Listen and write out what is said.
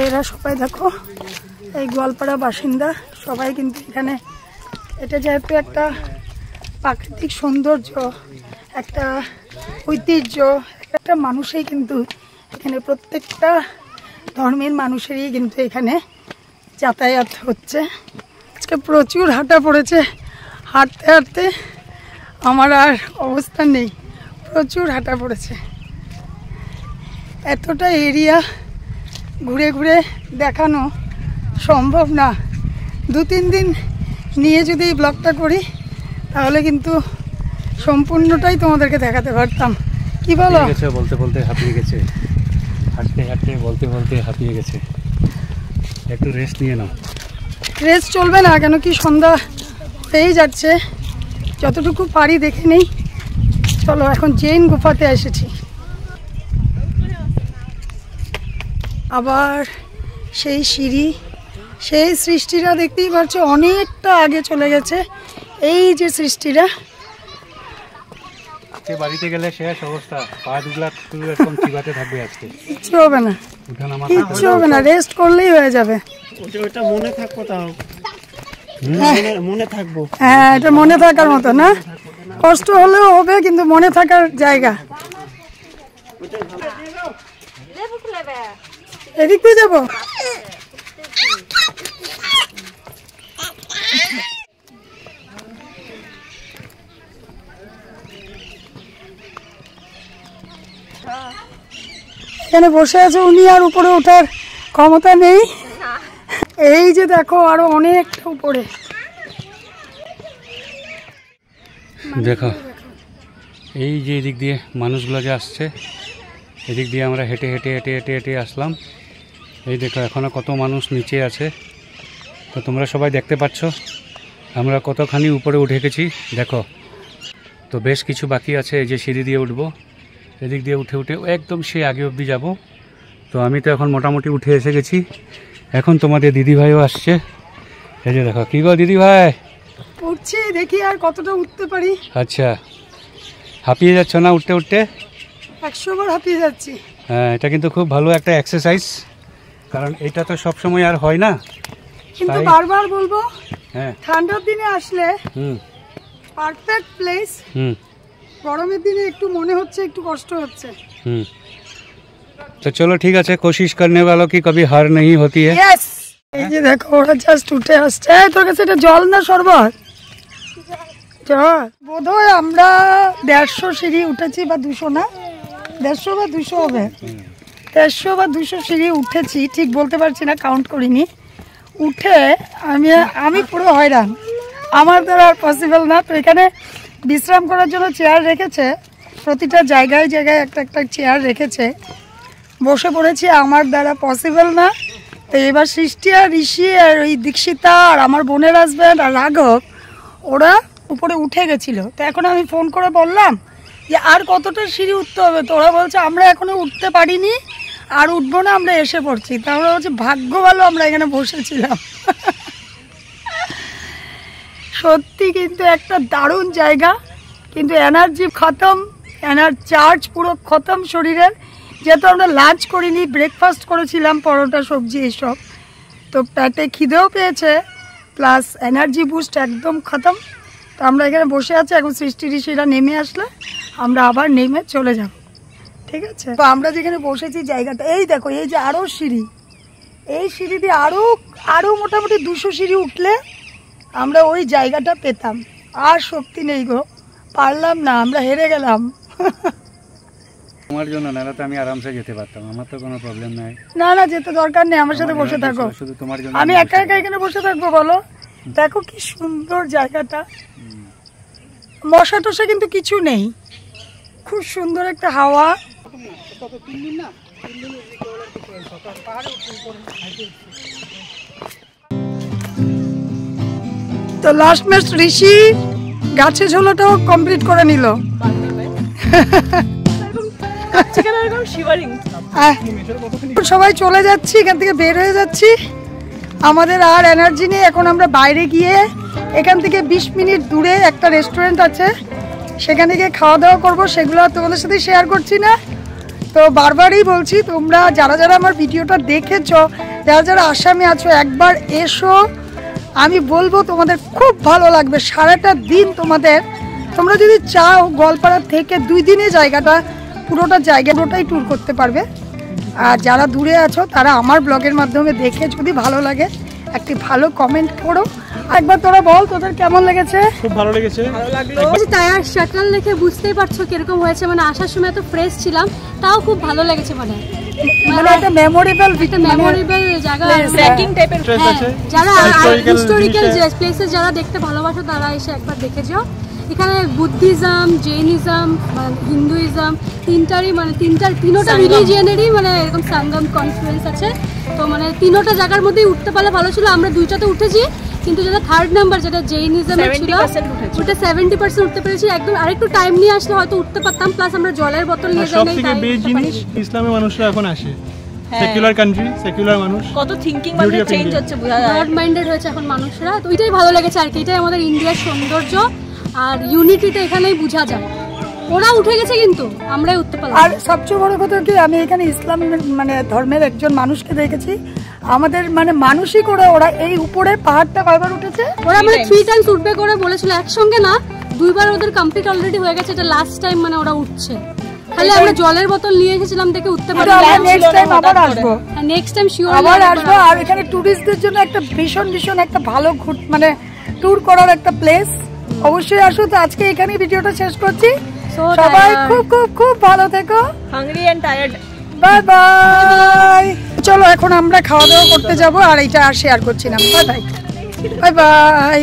এরা সবাই দেখো এই গোয়ালপাড়া বাসিন্দা সবাই কিন্তু এখানে, এটা যেহেতু একটা প্রাকৃতিক সৌন্দর্য, একটা ঐতিহ্য, একটা মানুষই কিন্তু এখানে, প্রত্যেকটা ধর্মের মানুষেরই কিন্তু এখানে যাতায়াত হচ্ছে। আজকে প্রচুর হাঁটা পড়েছে, হাঁটতে হাঁটতে আমার আর অবস্থা নেই, প্রচুর হাঁটা পড়েছে। এতটা এরিয়া ঘুরে ঘুরে দেখানো সম্ভব না, 2-3 দিন নিয়ে যদি এই ব্লগটা করি তাহলে কিন্তু সম্পূর্ণটাই তোমাদেরকে দেখাতে পারতাম। কি বলো? বলতে বলতে হাঁপিয়ে গেছে, হাঁটতে হাঁটতে বলতে বলতে হাঁপিয়ে গেছে, একটু রেস্ট নিয়ে নাও। রেস্ট চলবে না, কেন কি সন্ধ্যা হয়েই যাচ্ছে, যতটুকু পারি দেখে নেই। চলো, এখন জৈন গুফাতে এসেছি। আবার সেই সিঁড়ি, সেই সৃষ্টিটা দেখতেই পাচ্ছ অনেকটা আগে চলে গেছে। এই যে সৃষ্টিটা, বাড়িতে গেলে শেষ অবস্থা, পা দুগলা এরকম চিবাতে থাকবে। আজকে কিচ্ছু হবে না, কিচ্ছু হবে না, রেস্ট করলেই হয়ে যাবে। ওটা মনে থাকবো, তাও মনে থাকবো। হ্যাঁ, এটা মনে থাকার মতো না, কষ্ট হলেও হবে কিন্তু মনে থাকার জায়গা। এদিক দিয়ে যাবো। এখানে বসে আছে উনি, আর উপরে ওঠার ক্ষমতা নেই। এই যে দেখো আরো অনেকটা উপরে, দেখো এই যে এদিক দিয়ে মানুষগুলো যে আসছে, এদিক দিয়ে আমরা হেঁটে হেঁটে হেঁটে হেঁটে হেঁটে আসলাম। এই দেখো এখনও কত মানুষ নিচে আছে, তো তোমরা সবাই দেখতে পাচ্ছ আমরা কতখানি উপরে উঠে গেছি। দেখো, তো বেশ কিছু বাকি আছে, এই যে সিঁড়ি দিয়ে উঠবো, এদিক দিয়ে উঠে উঠে একদম সে আগে অবধি যাব। তো আমি তো এখন মোটামুটি উঠে এসে গেছি। এখন তোমাদের দিদিভাইও আসছে। এই যে দেখো, কি গো দিদিভাই? উঠছি, দেখি আর কতটা উঠতে পারি। আচ্ছা, হাঁপিয়ে যাচ্ছ না উঠতে উঠতে? 100 বার হাঁপিয়ে যাচ্ছি। হ্যাঁ, এটা কিন্তু খুব ভালো একটা এক্সারসাইজ, কারণ এটা তো সব সময় আর হয় না। কিন্তু বারবার বলবো, হ্যাঁ, ঠান্ডার দিনে আসলে পারফেক্ট প্লেস। গরমের দিনে একটু মনে হচ্ছে একটু কষ্ট হচ্ছে। তো চলো ঠিক আছে, কোশিশ করনে वालों की कभी हार नहीं होती है। यस, এই যে দেখো ওরা জাস্ট উঠে আসছে। তোর কাছে এটা জল না শরবত? জল। বোধহয় আমরা 150 সিঁড়ি উঠেছি, বা 200 না, 150 বা 200 হবে, 150 বা 200 সিঁড়ি উঠেছি, ঠিক বলতে পারছি না, কাউন্ট করিনি। উঠে আমি পুরো হয়রান, আমার দ্বারা আর পসিবল না। তো এখানে বিশ্রাম করার জন্য চেয়ার রেখেছে, প্রতিটা জায়গায় জায়গায় একটা একটা চেয়ার রেখেছে, বসে পড়েছি, আমার দ্বারা পসিবল না। তো এবার সৃষ্টি আর ঋষি আর ওই দীক্ষিতা আর আমার বোনের হাজব্যান্ড আর রাঘব, ওরা উপরে উঠে গেছিলো। তো এখন আমি ফোন করে বললাম যে আর কতটা সিঁড়ি উঠতে হবে, তো ওরা বলছে আমরা এখনো উঠতে পারিনি, আর উঠবো না, আমরা এসে পড়ছি। তা আমরা বলছি ভাগ্য ভালো আমরা এখানে বসেছিলাম। সত্যি কিন্তু একটা দারুণ জায়গা, কিন্তু এনার্জি খতম, চার্জ পুরো খতম শরীরের। যেহেতু আমরা লাঞ্চ করিনি, ব্রেকফাস্ট করেছিলাম, পরোটা সবজি এইসব, তো পেটে খিদেও পেয়েছে, প্লাস এনার্জি বুস্ট একদম খতম। তো আমরা এখানে বসে আছি, এখন সৃষ্টি ঋষিরা নেমে আসলে আমরা আবার নেমে চলে যাব, ঠিক আছে? তো আমরা যেখানে বসেছি জায়গাটা, এই দেখো, এই যে আরও সিঁড়ি, এই সিঁড়ি দিয়ে আরও মোটামুটি 200 সিঁড়ি উঠলে আমরা ওই জায়গাটা পেতাম। আর শক্তি নেই গো, পারলাম না, আমরা হেরে গেলাম। তোমার জন্য, নাহলে তো আমি আরামসে যেতে পারতাম, আমার তো কোনো প্রবলেম নাই। না না, যেতে দরকার নেই, আমার সাথে বসে থাকো। শুধু তোমার জন্য আমি একা একা এখানে বসে থাকবো বলো? দেখো কি সুন্দর জায়গাটা, মশা টশা কিন্তু কিছু নেই, খুব সুন্দর একটা হাওয়া। তো লাস্ট ম্যাচ ঋষি গাছে ঝোলাটাও কমপ্লিট করে নিল। সবাই চলে যাচ্ছি, এখান থেকে বের হয়ে যাচ্ছি, আমাদের আর এনার্জি নেই। এখন আমরা বাইরে গিয়ে, এখান থেকে 20 মিনিট দূরে একটা রেস্টুরেন্ট আছে, সেখানে গিয়ে খাওয়া দাওয়া করবো, সেগুলো তোমাদের সাথে শেয়ার করছি না। তো বারবারই বলছি, তোমরা যারা যারা আমার ভিডিওটা দেখেছো, যারা যারা আসামে আছো, একবার এসো। আমি বলবো তোমাদের খুব ভালো লাগবে। সারাটা দিন তোমরা যদি চাও গোয়ালপাড়া থেকে 2 দিনে জায়গাটা পুরোটাই ট্যুর করতে পারবে। আর যারা দূরে আছো তারা আমার ব্লগের মাধ্যমে দেখে যদি ভালো লাগে একটি ভালো কমেন্ট করো। একবার তোরা বল তোদের কেমন লেগেছে? খুব ভালো লেগেছে। টায়ার শাটল দেখে বুঝতেই পারছো কিরকম হয়েছে, মানে আসার সময় এত ফ্রেশ ছিলাম, তাও খুব ভালো লেগেছে। মানে একটা মেমোরেবল জায়গা, ট্রেকিং টাইপের আছে। যারা হিস্টোরিক্যাল প্লেসেস যারা দেখতে ভালোবাসো তারা এসে একবার দেখে যাও। এখানে বুদ্ধিজম, জৈনিজম, হিন্দুইজম তিনোটা রিলিজিয়নেরই মানে এরকম সঙ্গম কনফ্লুয়েন্স আছে। তো মানে তিনোটা জায়গার মধ্যেই উঠতে পারলে ভালো ছিল। আমরা 2টাতে উঠেছি, কিন্তু যেটা 3rd নাম্বার যেটা জৈনিজমের ছিল ওটা 70% উঠতে পেরেছি। একদম আরেকটু টাইম নিয়ে আসলে হয়তো উঠতে পারতাম। প্লাস আমরা জলের বোতল নিয়ে যাই নাই। সবথেকে বেস্ট জিনিস ইসলামের মানুষরা এখন আসে। সেকুলার কান্ট্রি, সেকুলার মানুষ, কত থিংকিং মানে চেঞ্জ হচ্ছে, বোঝা যায়। ব্রড মাইন্ডেড হয়েছে এখন মানুষরা। তো এটাই ভালো লেগেছে আর কি। এটাই আমাদের ইন্ডিয়ার সৌন্দর্য আর ইউনিটিটা এখানেই বোঝা যায়। ওরা উঠে গেছে কিন্তু আমরাই উঠতে পারলাম। আর সবচেয়ে বড় কথা কি, আমি এখানে ইসলাম মানে ধর্মের একজন মানুষকে দেখেছি। আমাদের মানে মানসিক ওরা এই উপরে পাহাড়টা কয়বার উঠেছে? ওরা মানে 3 টাইমস উঠবে করে বলেছিল, একসঙ্গে না, 2বার ওদের কমপ্লিট অলরেডি হয়ে গেছে। এটা লাস্ট টাইম মানে ওরা উঠছে। খালি আমরা জলের বোতল নিয়ে এসেছিলাম দেখে উঠতে পারি। আমরা নেক্সট টাইম আবার আসবো। নেক্সট টাইম শিওর আবার আসবো। আর এখানে টুরিস্টদের জন্য একটা ভীষণ একটা ভালো মানে ট্যুর করার একটা প্লেস। অবশ্যই আসো। তো আজকে এখানেই ভিডিওটা শেষ করছি। সবাই খুব খুব খুব ভালো থেকো। Hungry and tired. Bye bye. চলো এখন আমরা খাওয়া দাওয়া করতে যাবো, আর এটা আর শেয়ার করছি না। Bye bye bye bye.